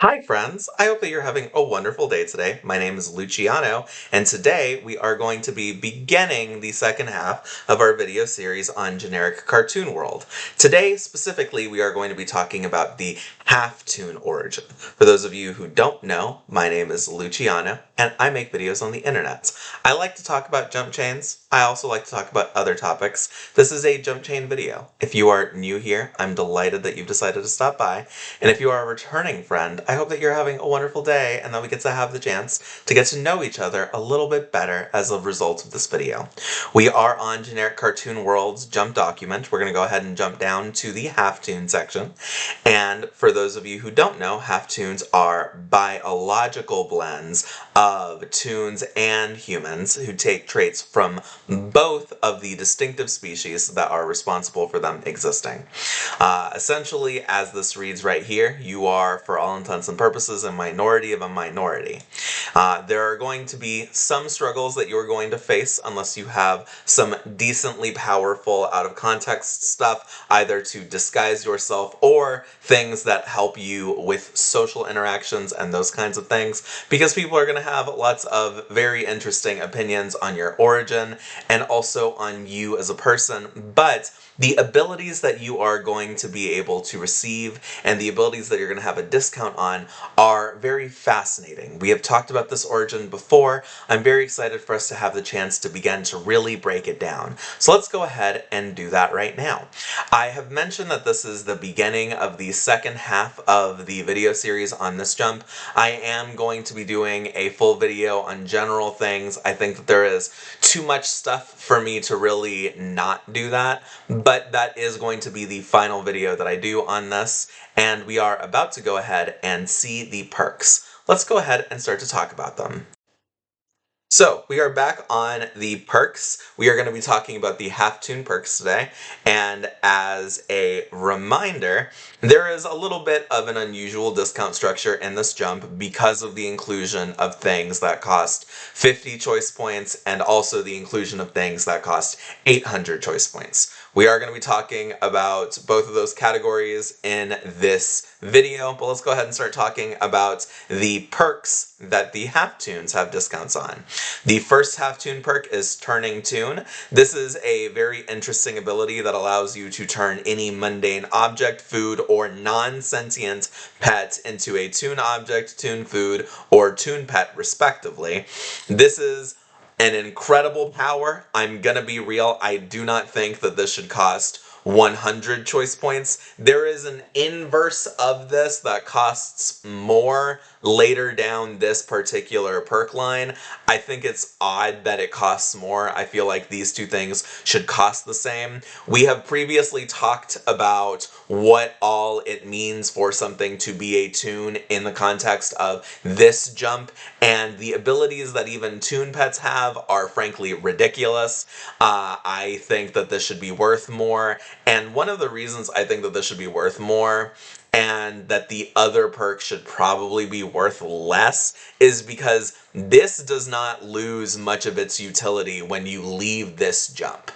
Hi friends, I hope that you're having a wonderful day today. My name is Luciano, and today we are going to be beginning the second half of our video series on generic cartoon world. Today, specifically, we are going to be talking about the Half Toon origin. For those of you who don't know, my name is Luciano, and I make videos on the internet. I like to talk about jump chains. I also like to talk about other topics. This is a jump chain video. If you are new here, I'm delighted that you've decided to stop by. And if you are a returning friend, I hope that you're having a wonderful day and that we get to have the chance to get to know each other a little bit better as a result of this video. We are on Generic Cartoon World's Jump document. We're going to go ahead and jump down to the Half Toon section. And for those of you who don't know, Half Toons are biological blends of toons and humans who take traits from both of the distinctive species that are responsible for them existing. Essentially, as this reads right here, you are, for all intents and purposes, a minority of a minority. There are going to be some struggles that you're going to face unless you have some decently powerful out-of-context stuff, either to disguise yourself or things that help you with social interactions and those kinds of things, because people are going to have lots of very interesting opinions on your origin and also on you as a person, but the abilities that you are going to be able to receive and the abilities that you're going to have a discount on are very fascinating. We have talked about this origin before. I'm very excited for us to have the chance to begin to really break it down. So let's go ahead and do that right now. I have mentioned that this is the beginning of the second half of the video series on this jump. I am going to be doing a full video on general things. I think that there is too much stuff for me to really not do that, but that is going to be the final video that I do on this, and we are about to go ahead and see the perks. Let's go ahead and start to talk about them. So, we are back on the perks. We are going to be talking about the Half Toon perks today, and as a reminder, there is a little bit of an unusual discount structure in this jump because of the inclusion of things that cost 50 choice points and also the inclusion of things that cost 800 choice points. We are going to be talking about both of those categories in this video, but let's go ahead and start talking about the perks that the Half Toons have discounts on. The first Half Toon perk is Turning Toon. This is a very interesting ability that allows you to turn any mundane object, food, or non-sentient pet into a toon object, toon food, or toon pet respectively. This is an incredible power. I'm gonna be real, I do not think that this should cost 100 choice points. There is an inverse of this that costs more later down this particular perk line. I think it's odd that it costs more. I feel like these two things should cost the same. We have previously talked about what all it means for something to be a toon in the context of this jump, and the abilities that even toon pets have are frankly ridiculous. I think that this should be worth more, and one of the reasons I think that this should be worth more and that the other perk should probably be worth less is because this does not lose much of its utility when you leave this jump.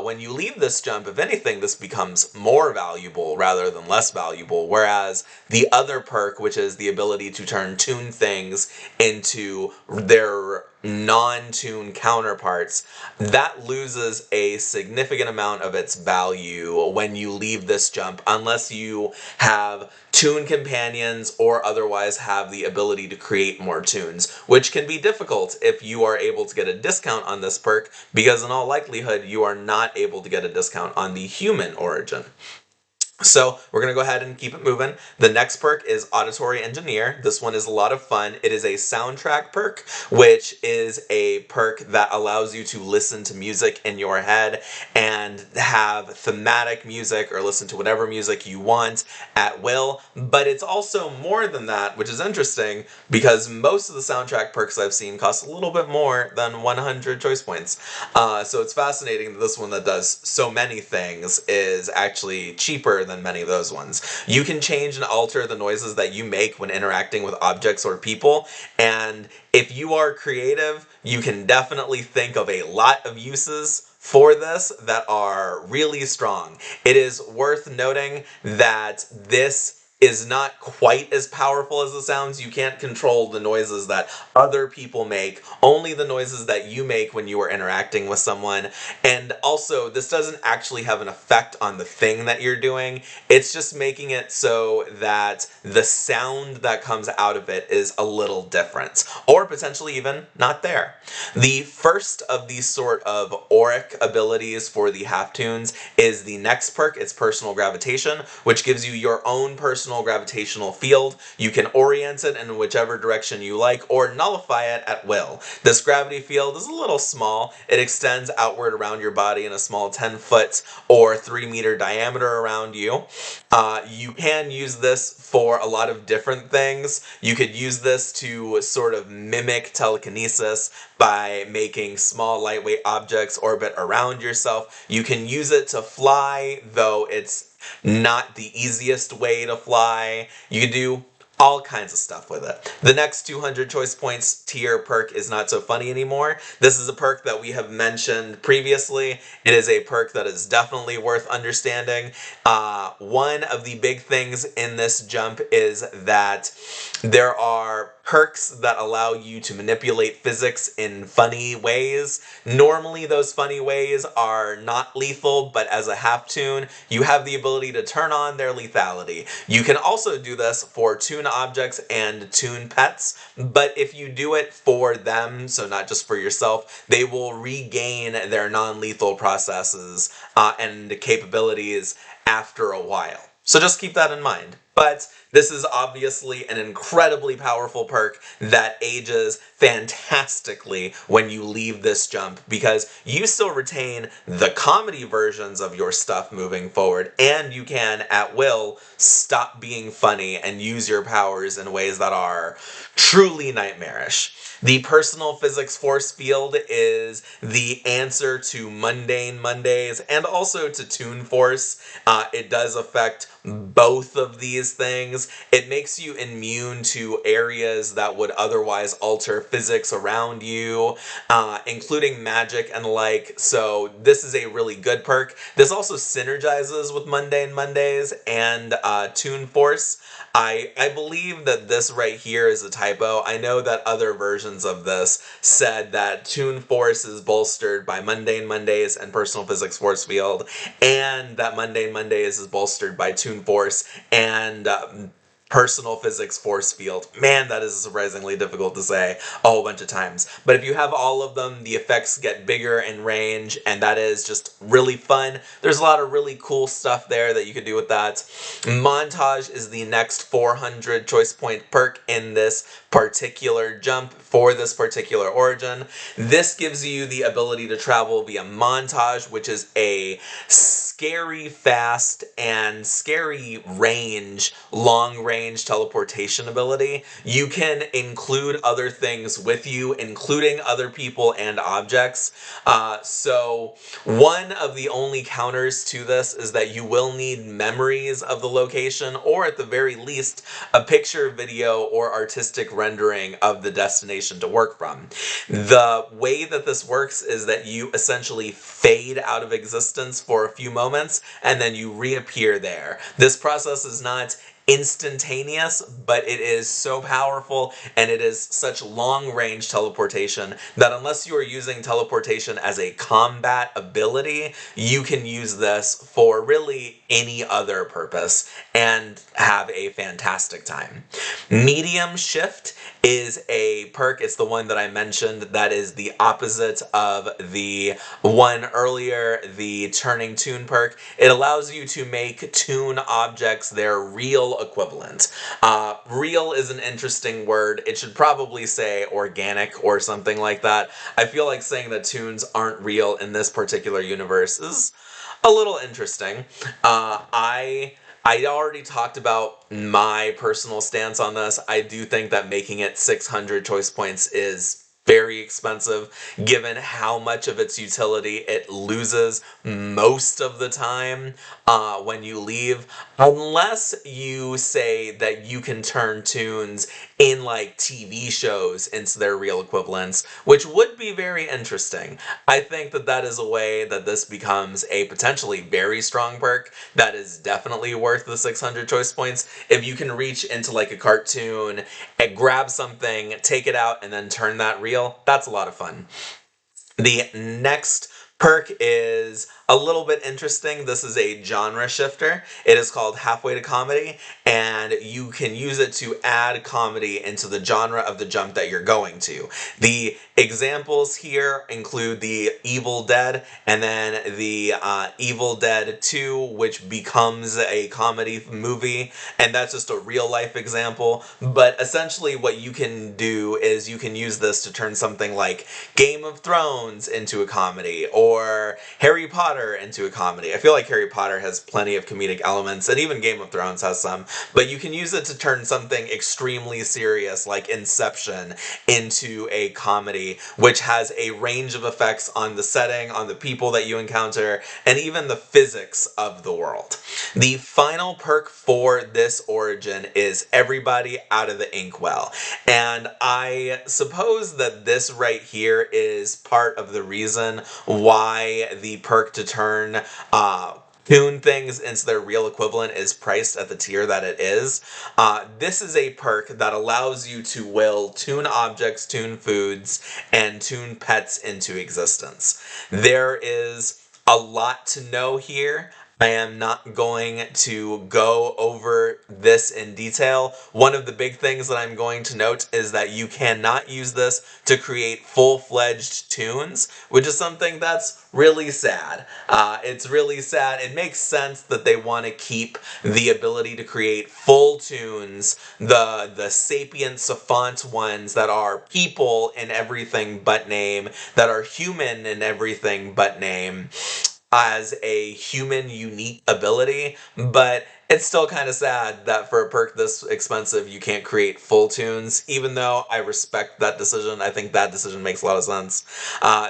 When you leave this jump, if anything, this becomes more valuable rather than less valuable, whereas the other perk, which is the ability to turn toon things into their non-toon counterparts, that loses a significant amount of its value when you leave this jump unless you have toon companions or otherwise have the ability to create more toons, which can be difficult if you are able to get a discount on this perk, because in all likelihood you are not able to get a discount on the human origin. So we're going to go ahead and keep it moving. The next perk is Auditory Engineer. This one is a lot of fun. It is a soundtrack perk, which is a perk that allows you to listen to music in your head and have thematic music or listen to whatever music you want at will. But it's also more than that, which is interesting because most of the soundtrack perks I've seen cost a little bit more than 100 choice points. So it's fascinating that this one that does so many things is actually cheaper than many of those ones. You can change and alter the noises that you make when interacting with objects or people, and if you are creative, you can definitely think of a lot of uses for this that are really strong. It is worth noting that this is not quite as powerful as it sounds. You can't control the noises that other people make, only the noises that you make when you are interacting with someone. And also, this doesn't actually have an effect on the thing that you're doing. It's just making it so that the sound that comes out of it is a little different, or potentially even not there. The first of these sort of auric abilities for the Half Toons is the next perk. It's Personal Gravitation, which gives you your own personal gravitational field. You can orient it in whichever direction you like, or nullify it at will. This gravity field is a little small. It extends outward around your body in a small 10-foot or 3-meter diameter around you. You can use this for a lot of different things. You could use this to sort of mimic telekinesis by making small lightweight objects orbit around yourself. You can use it to fly, though it's not the easiest way to fly. You can do all kinds of stuff with it. The next 200 choice points tier perk is Not So Funny Anymore. This is a perk that we have mentioned previously. It is a perk that is definitely worth understanding. One of the big things in this jump is that there are perks that allow you to manipulate physics in funny ways. Normally those funny ways are not lethal, but as a Half Toon, you have the ability to turn on their lethality. You can also do this for Toon objects and Toon pets, but if you do it for them, so not just for yourself, they will regain their non-lethal processes and capabilities after a while. So just keep that in mind. But this is obviously an incredibly powerful perk that ages fantastically when you leave this jump, because you still retain the comedy versions of your stuff moving forward, and you can, at will, stop being funny and use your powers in ways that are truly nightmarish. The Personal Physics Force Field is the answer to Mundane Mondays and also to Toon Force. It does affect both of these things. It makes you immune to areas that would otherwise alter physics around you, including magic and the like, so this is a really good perk. This also synergizes with Mundane Mondays and Toon Force. I believe that this right here is a typo. I know that other versions of this said that Toon Force is bolstered by Mundane Mondays and Personal Physics Force Field, and that Mundane Mondays is bolstered by Toon Force and Personal Physics Force Field. Man, that is surprisingly difficult to say a whole bunch of times. But if you have all of them, the effects get bigger in range, and that is just really fun. There's a lot of really cool stuff there that you could do with that. Montage is the next 400 choice point perk in this particular jump for this particular origin. This gives you the ability to travel via montage, which is a scary fast and scary range, long range teleportation ability. You can include other things with you, including other people and objects. So one of the only counters to this is that you will need memories of the location, or at the very least, a picture, video, or artistic rendering of the destination to work from. The way that this works is that you essentially fade out of existence for a few moments, and then you reappear there. This process is not instantaneous, but it is so powerful, and it is such long-range teleportation that unless you are using teleportation as a combat ability, you can use this for really any other purpose and have a fantastic time. Medium Shift is a perk. It's the one that I mentioned that is the opposite of the one earlier, the Turning Toon perk. It allows you to make Toon objects their real equivalent. Real is an interesting word. It should probably say organic or something like that. I feel like saying that Toons aren't real in this particular universe is a little interesting. I already talked about my personal stance on this. I do think that making it 600 choice points is very expensive, given how much of its utility it loses most of the time. when you leave, unless you say that you can turn toons in like TV shows into their real equivalents, which would be very interesting. I think that that is a way that this becomes a potentially very strong perk that is definitely worth the 600 choice points. If you can reach into like a cartoon and grab something, take it out, and then turn that real, that's a lot of fun. The next perk is a little bit interesting. This is a genre shifter. It is called Halfway to Comedy, and you can use it to add comedy into the genre of the jump that you're going to. The examples here include the Evil Dead, and then the Evil Dead 2, which becomes a comedy movie, and that's just a real life example. But essentially what you can do is you can use this to turn something like Game of Thrones into a comedy, or Harry Potter into a comedy. I feel like Harry Potter has plenty of comedic elements, and even Game of Thrones has some, but you can use it to turn something extremely serious like Inception into a comedy, which has a range of effects on the setting, on the people that you encounter, and even the physics of the world. The final perk for this origin is everybody out of the inkwell, and I suppose that this right here is part of the reason why the perk to turn toon things into their real equivalent is priced at the tier that it is. This is a perk that allows you to will toon objects, toon foods, and toon pets into existence. There is a lot to know here. I am not going to go over this in detail. One of the big things that I'm going to note is that you cannot use this to create full-fledged toons, which is something that's really sad. It's really sad. It makes sense that they want to keep the ability to create full toons, the sapient savant ones that are people in everything but name, that are human in everything but name, as a human unique ability, but it's still kind of sad that for a perk this expensive you can't create full toons, even though I respect that decision. I think that decision makes a lot of sense.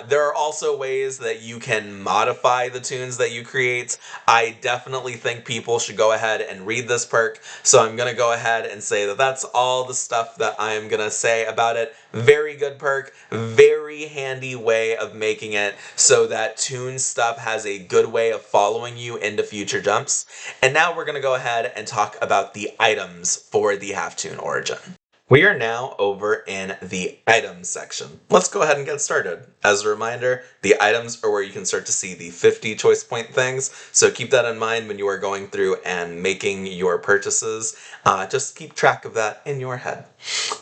There are also ways that you can modify the toons that you create. I definitely think people should go ahead and read this perk, so I'm going to go ahead and say that that's all the stuff that I'm going to say about it. Very good perk, very handy way of making it so that toon stuff has a good way of following you into future jumps. And now we're going to go ahead and talk about the items for the Half Toon origin. We are now over in the items section. Let's go ahead and get started. As a reminder, the items are where you can start to see the 50 choice point things, so keep that in mind when you are going through and making your purchases. Just keep track of that in your head.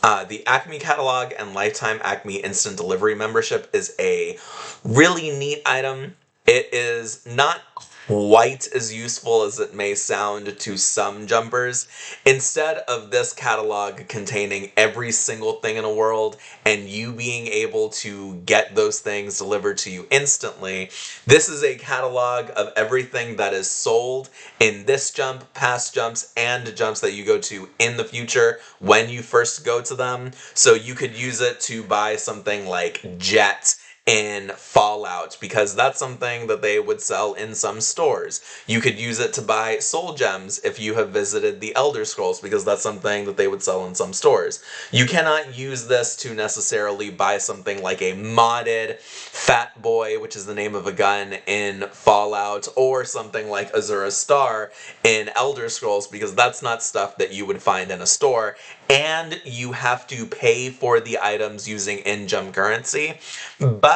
The Acme catalog and lifetime Acme instant delivery membership is a really neat item. It is not quite as useful as it may sound to some jumpers. Instead of this catalog containing every single thing in a world and you being able to get those things delivered to you instantly, this is a catalog of everything that is sold in this jump, past jumps, and jumps that you go to in the future when you first go to them. So you could use it to buy something like Jet in Fallout, because that's something that they would sell in some stores. You could use it to buy soul gems if you have visited the Elder Scrolls, because that's something that they would sell in some stores. You cannot use this to necessarily buy something like a modded Fat Boy, which is the name of a gun in Fallout, or something like Azura Star in Elder Scrolls, because that's not stuff that you would find in a store, and you have to pay for the items using in-jump currency. But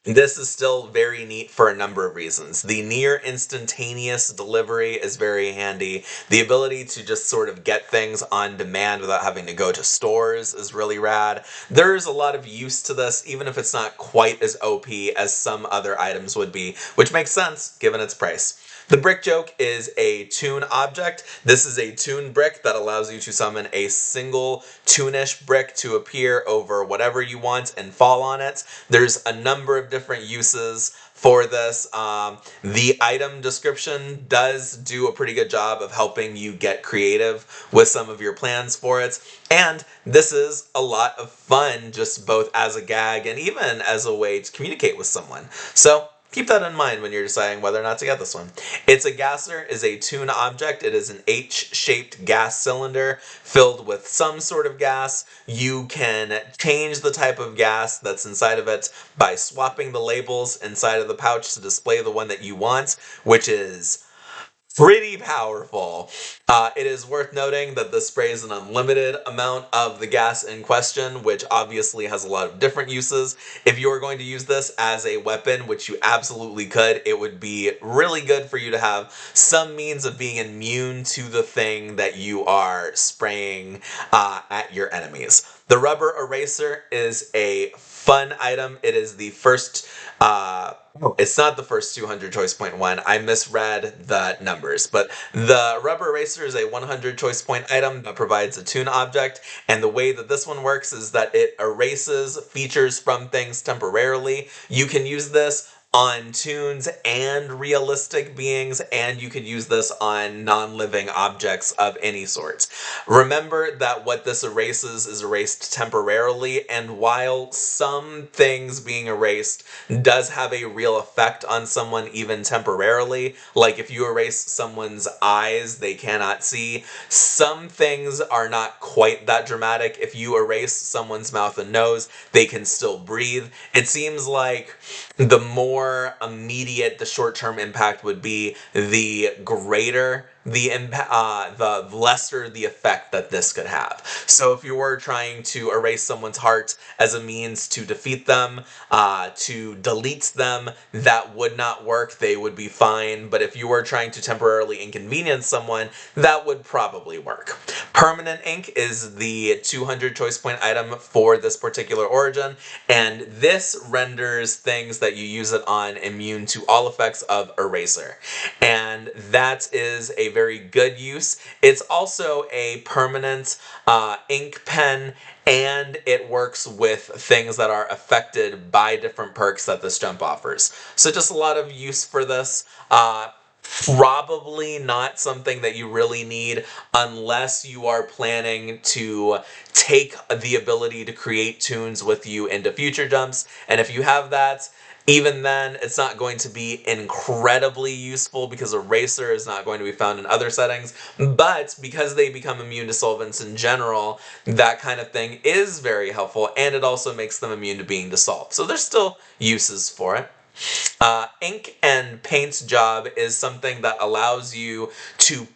this is still very neat for a number of reasons. The near instantaneous delivery is very handy. The ability to just sort of get things on demand without having to go to stores is really rad. There's a lot of use to this, even if it's not quite as OP as some other items would be, which makes sense given its price. The brick joke is a toon object. This is a toon brick that allows you to summon a single toonish brick to appear over whatever you want and fall on it. There's a number of different uses for this. The item description does do a pretty good job of helping you get creative with some of your plans for it. And this is a lot of fun, just both as a gag and even as a way to communicate with someone. So keep that in mind when you're deciding whether or not to get this one. It's a gasser is a Toon object. It is an H-shaped gas cylinder filled with some sort of gas. You can change the type of gas that's inside of it by swapping the labels inside of the pouch to display the one that you want, which is pretty powerful. It is worth noting that this sprays an unlimited amount of the gas in question, which obviously has a lot of different uses. If you are going to use this as a weapon, which you absolutely could, it would be really good for you to have some means of being immune to the thing that you are spraying at your enemies. The rubber eraser is a fun item. It is the first it's not the first 200 choice point one. I misread the numbers, but the rubber eraser is a 100 choice point item that provides a Toon object, and the way that this one works is that it erases features from things temporarily. You can use this on toons and realistic beings, and you could use this on non-living objects of any sort. Remember that what this erases is erased temporarily, and while some things being erased does have a real effect on someone even temporarily, like if you erase someone's eyes, they cannot see, some things are not quite that dramatic. If you erase someone's mouth and nose, they can still breathe. It seems like the more immediate the short-term impact would be, the greater the impact, the lesser the effect that this could have. So if you were trying to erase someone's heart as a means to defeat them, to delete them, that would not work. They would be fine. But if you were trying to temporarily inconvenience someone, that would probably work. Permanent ink is the 200 choice point item for this particular origin, and this renders things that you use it on immune to all effects of eraser. And that is a very good use. It's also a permanent ink pen, and it works with things that are affected by different perks that this jump offers. So just a lot of use for this. Probably not something that you really need unless you are planning to take the ability to create toons with you into future jumps. And if you have that, even then, it's not going to be incredibly useful because Eraser is not going to be found in other settings, but because they become immune to solvents in general, that kind of thing is very helpful, and it also makes them immune to being dissolved. So there's still uses for it. Ink and paint's job is something that allows you to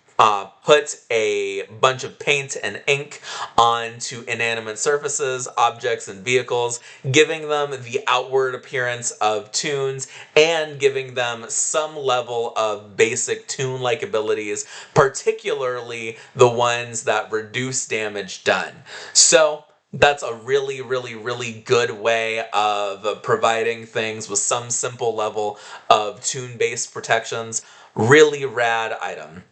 put a bunch of paint and ink onto inanimate surfaces, objects, and vehicles, giving them the outward appearance of toons and giving them some level of basic toon-like abilities, particularly the ones that reduce damage done. So that's a really, really, really good way of providing things with some simple level of toon-based protections. Really rad item.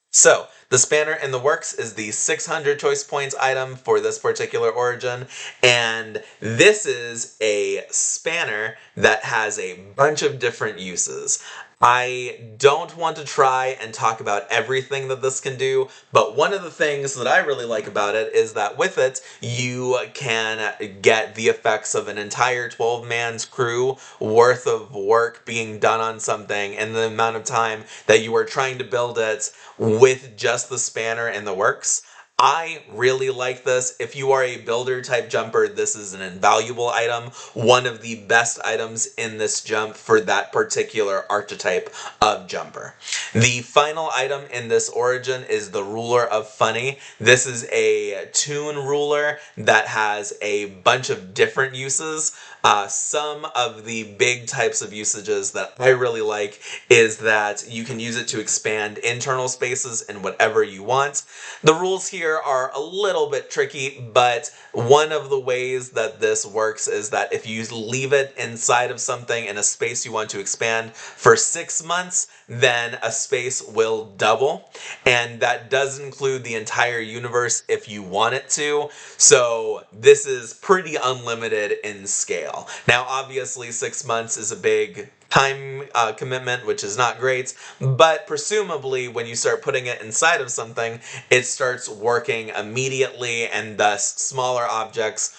So, the spanner in the works is the 600 choice points item for this particular origin, and this is a spanner that has a bunch of different uses. I don't want to try and talk about everything that this can do, but one of the things that I really like about it is that with it, you can get the effects of an entire 12-man's crew worth of work being done on something in the amount of time that you are trying to build it with just the spanner in the works. I really like this. If you are a builder type jumper, this is an invaluable item. One of the best items in this jump for that particular archetype of jumper. The final item in this origin is the Ruler of Funny. This is a toon ruler that has a bunch of different uses. Some of the big types of usages that I really like is that you can use it to expand internal spaces in whatever you want. The rules here are a little bit tricky, but one of the ways that this works is that if you leave it inside of something in a space you want to expand for 6 months, then a space will double, and that does include the entire universe if you want it to, so this is pretty unlimited in scale. Now obviously 6 months is a big time commitment, which is not great, but presumably when you start putting it inside of something, it starts working immediately, and thus smaller objects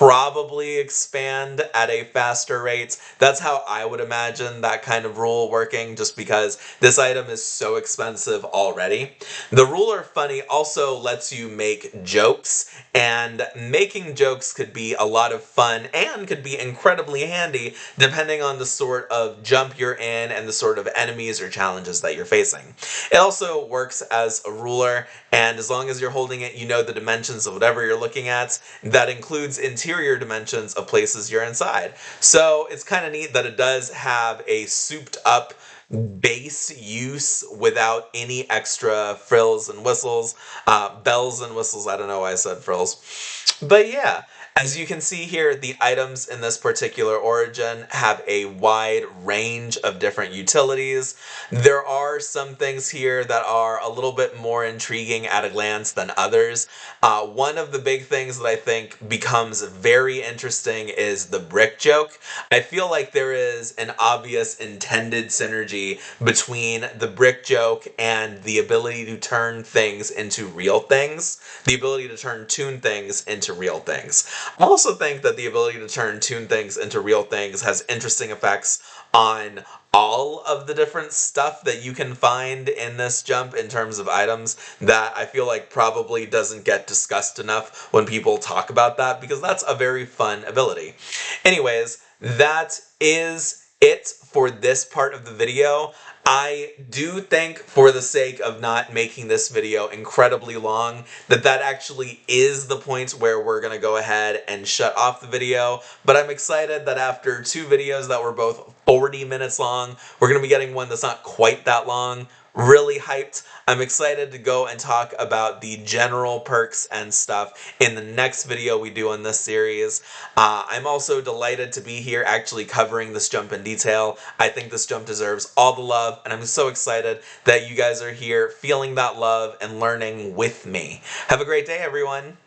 probably expand at a faster rate. That's how I would imagine that kind of rule working, just because this item is so expensive already. The ruler funny also lets you make jokes, and making jokes could be a lot of fun and could be incredibly handy depending on the sort of jump you're in and the sort of enemies or challenges that you're facing. It also works as a ruler, and as long as you're holding it, you know the dimensions of whatever you're looking at. That includes interior dimensions of places you're inside. So it's kind of neat that it does have a souped up base use without any extra frills and whistles, bells and whistles. I don't know why I said frills. But yeah, as you can see here, the items in this particular origin have a wide range of different utilities. There are some things here that are a little bit more intriguing at a glance than others. One of the big things that I think becomes very interesting is the brick joke. I feel like there is an obvious intended synergy between the brick joke and the ability to turn things into real things, the ability to turn Toon things into real things. I also think that the ability to turn Toon things into real things has interesting effects on all of the different stuff that you can find in this jump in terms of items that I feel like probably doesn't get discussed enough when people talk about that, because that's a very fun ability. Anyways, that is it for this part of the video. I do think, for the sake of not making this video incredibly long, that actually is the point where we're going to go ahead and shut off the video. But I'm excited that after 2 videos that were both 40 minutes long, we're going to be getting one that's not quite that long. Really hyped. I'm excited to go and talk about the general perks and stuff in the next video we do on this series. I'm also delighted to be here actually covering this jump in detail. I think this jump deserves all the love, and I'm so excited that you guys are here feeling that love and learning with me. Have a great day, everyone.